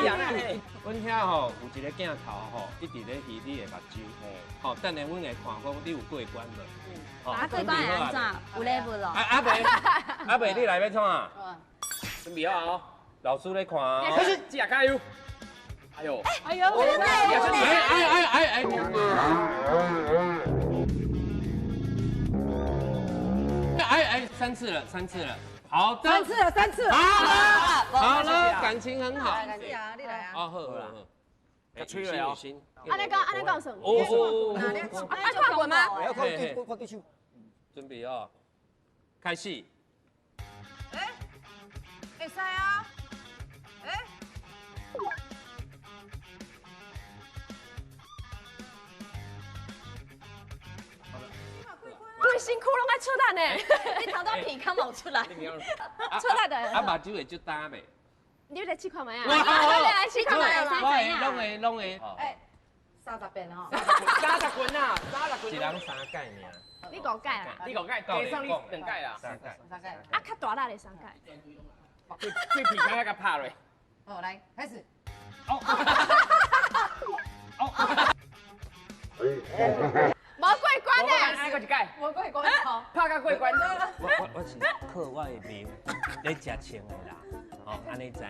阮遐吼有一个镜头吼，一直咧翕你的目睭，吼，等下阮会看讲你有过关无？啊，过关会安怎？有 level 咯。阿伯，你来要创啊？准备好哦，老师咧看哦。开始，加油！哎呦，哎呦，真的。三次了。好的。三次了。好了，感情很好。感谢啊，你来啊。哦，好。要吹了哦。安尼讲什么？哦。看过吗？要看对手。准备哦，开始。会使啊。规身躯拢爱出力呢，你头到皮看冇出来，出来的。啊，目睭会就干袂。你来试看卖啊？来试看卖有啥怎样？拢会。哎，30遍哈。30棍啊，30棍。一人3届尔。你5届啦。你5届，加上你2届啦。 3届。啊，较大力的3届。最皮刚那个拍嘞。好，来开始。无过关的。安个一届。我过关好。拍到过关。我是靠我的面咧食穿的啦，哦，安尼知影。